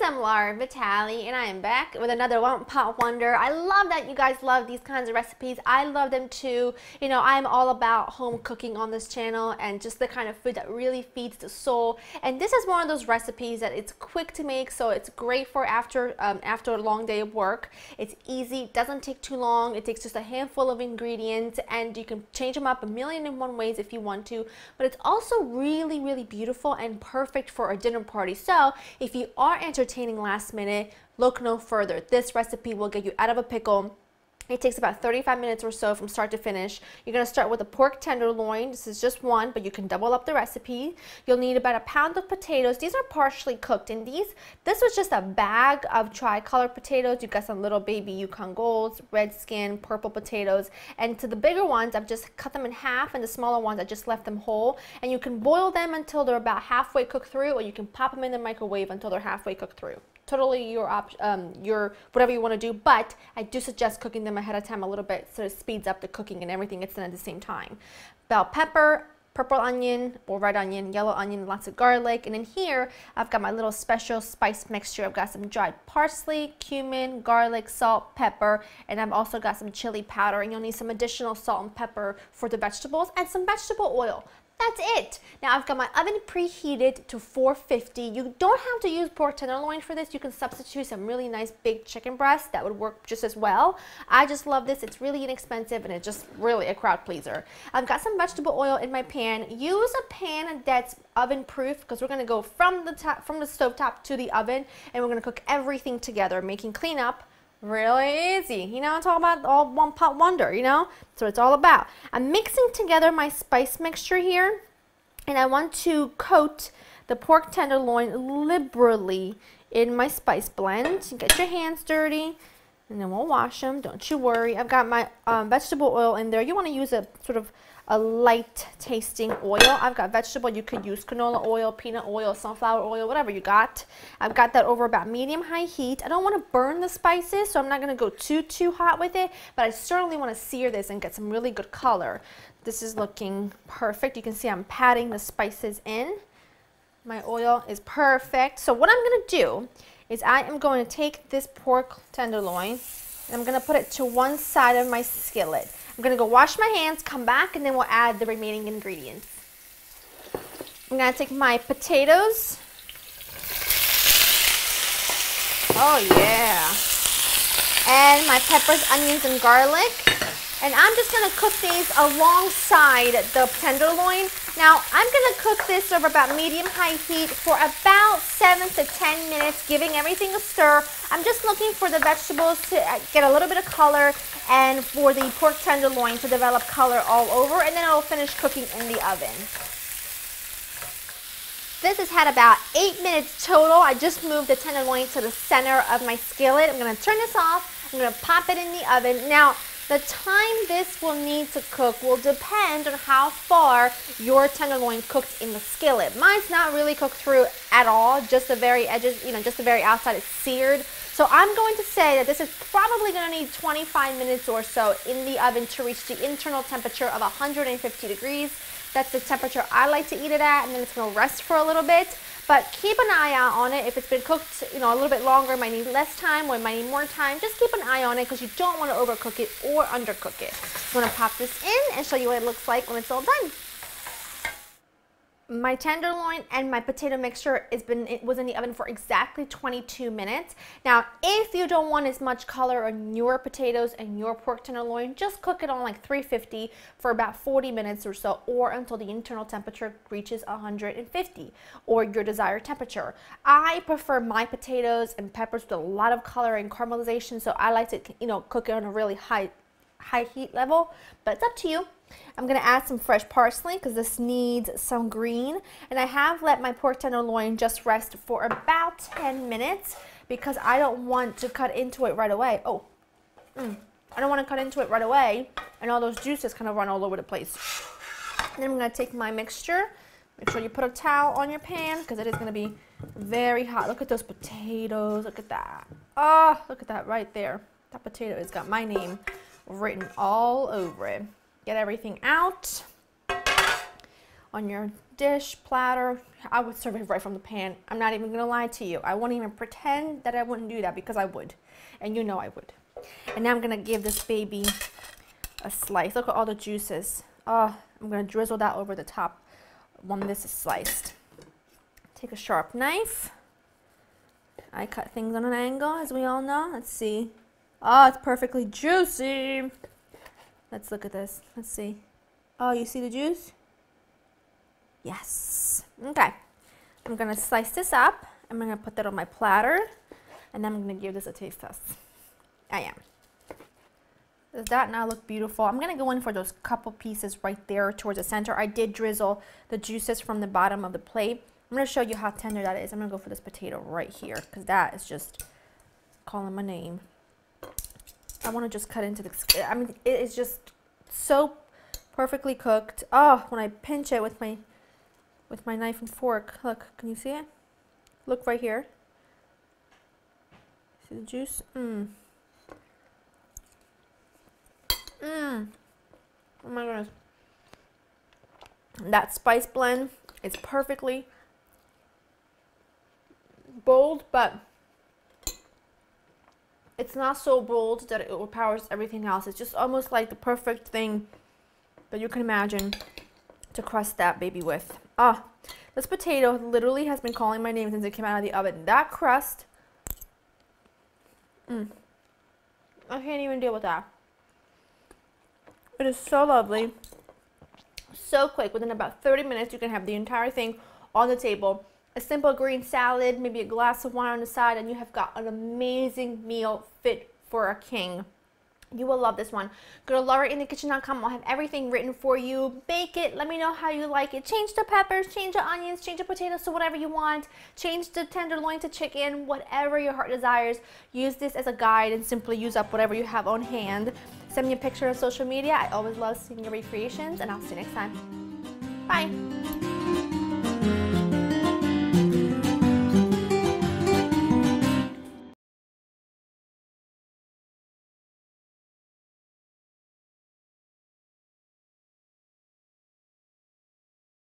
I'm Laura Vitale, and I am back with another One Pot Wonder. I love that you guys love these kinds of recipes. I love them too. You know, I'm all about home cooking on this channel and just the kind of food that really feeds the soul. And this is one of those recipes that it's quick to make, so it's great for after a long day of work. It's easy, doesn't take too long. It takes just a handful of ingredients, and you can change them up a million and one ways if you want to. But it's also really, really beautiful and perfect for a dinner party. So if you are entertaining last minute, look no further. This recipe will get you out of a pickle. It takes about 35 minutes or so from start to finish. You're going to start with a pork tenderloin. This is just one, but you can double up the recipe. You'll need about a pound of potatoes. These are partially cooked, and this was just a bag of tricolor potatoes. You've got some little baby Yukon Golds, red skin, purple potatoes, and to the bigger ones, I've just cut them in half, and the smaller ones, I just left them whole. And you can boil them until they're about halfway cooked through, or you can pop them in the microwave until they're halfway cooked through. Totally your whatever you want to do, but I do suggest cooking them ahead of time a little bit so it speeds up the cooking and everything gets done at the same time. Bell pepper, purple onion or red onion, yellow onion, lots of garlic, and in here I've got my little special spice mixture. I've got some dried parsley, cumin, garlic, salt, pepper, and I've also got some chili powder, and you'll need some additional salt and pepper for the vegetables and some vegetable oil. That's it. Now I've got my oven preheated to 450. You don't have to use pork tenderloin for this. You can substitute some really nice big chicken breast. That would work just as well. I just love this. It's really inexpensive and it's just really a crowd pleaser. I've got some vegetable oil in my pan. Use a pan that's oven proof because we're going to go from the stove top to the oven, and we're going to cook everything together, making cleanup really easy. You know, it's all about all one pot wonder, you know? So it's all about. I'm mixing together my spice mixture here, and I want to coat the pork tenderloin liberally in my spice blend. You get your hands dirty, and then we'll wash them. Don't you worry. I've got my vegetable oil in there. You want to use a sort of a light tasting oil. I've got vegetable. You could use canola oil, peanut oil, sunflower oil, whatever you got. I've got that over about medium-high heat. I don't want to burn the spices, so I'm not going to go too hot with it, but I certainly want to sear this and get some really good color. This is looking perfect. You can see I'm patting the spices in. My oil is perfect. So what I'm going to do is I am going to take this pork tenderloin and I'm going to put it to one side of my skillet. I'm going to go wash my hands, come back, and then we'll add the remaining ingredients. I'm going to take my potatoes. Oh yeah. And my peppers, onions, and garlic. And I'm just going to cook these alongside the tenderloin. Now, I'm going to cook this over about medium-high heat for about 7 to 10 minutes, giving everything a stir. I'm just looking for the vegetables to get a little bit of color and for the pork tenderloin to develop color all over, and then it'll finish cooking in the oven. This has had about 8 minutes total. I just moved the tenderloin to the center of my skillet. I'm going to turn this off. I'm going to pop it in the oven. Now, the time this will need to cook will depend on how far your tenderloin cooked in the skillet. Mine's not really cooked through at all, just the very edges, you know, just the very outside is seared. So I'm going to say that this is probably going to need 25 minutes or so in the oven to reach the internal temperature of 150 degrees. That's the temperature I like to eat it at, and then it's going to rest for a little bit. But keep an eye out on it. If it's been cooked, you know, a little bit longer, it might need less time or it might need more time. Just keep an eye on it because you don't want to overcook it or undercook it. I'm going to pop this in and show you what it looks like when it's all done. My tenderloin and my potato mixture was in the oven for exactly 22 minutes. Now, if you don't want as much color on your potatoes and your pork tenderloin, just cook it on like 350 for about 40 minutes or so, or until the internal temperature reaches 150 or your desired temperature. I prefer my potatoes and peppers with a lot of color and caramelization, so I like to, you know, cook it on a really high heat level, but it's up to you. I'm going to add some fresh parsley because this needs some green, and I have let my pork tenderloin just rest for about 10 minutes because I don't want to cut into it right away. I don't want to cut into it right away and all those juices kind of run all over the place. And then I'm going to take my mixture. Make sure you put a towel on your pan because it is going to be very hot. Look at those potatoes. Look at that. Oh, look at that right there. That potato has got my name written all over it. Get everything out. on your dish, platter. I would serve it right from the pan. I'm not even gonna lie to you. I won't even pretend that I wouldn't do that because I would. And you know I would. And now I'm gonna give this baby a slice. Look at all the juices. Oh, I'm gonna drizzle that over the top when this is sliced. Take a sharp knife. I cut things on an angle, as we all know. Let's see. Oh, it's perfectly juicy. Let's look at this. Let's see. Oh, you see the juice? Yes. Okay. I'm gonna slice this up. I'm gonna put that on my platter, and then I'm gonna give this a taste test. I am. Does that not look beautiful? I'm gonna go in for those couple pieces right there towards the center. I did drizzle the juices from the bottom of the plate. I'm gonna show you how tender that is. I'm gonna go for this potato right here because that is just calling my name. I want to just cut into the, I mean, it is just so perfectly cooked. Oh, when I pinch it with my knife and fork, look, can you see it? Look right here. See the juice? Oh my goodness. That spice blend is perfectly bold, but it's not so bold that it overpowers everything else. It's just almost like the perfect thing that you can imagine to crust that baby with. Ah, this potato literally has been calling my name since it came out of the oven. That crust, I can't even deal with that. It is so lovely, so quick. Within about 30 minutes, you can have the entire thing on the table. A simple green salad, maybe a glass of wine on the side, and you have got an amazing meal fit for a king. You will love this one. Go to laurainthekitchen.com. I'll have everything written for you. Bake it. Let me know how you like it. Change the peppers, change the onions, change the potatoes to whatever you want. Change the tenderloin to chicken, whatever your heart desires. Use this as a guide and simply use up whatever you have on hand. Send me a picture on social media. I always love seeing your recreations, and I'll see you next time. Bye.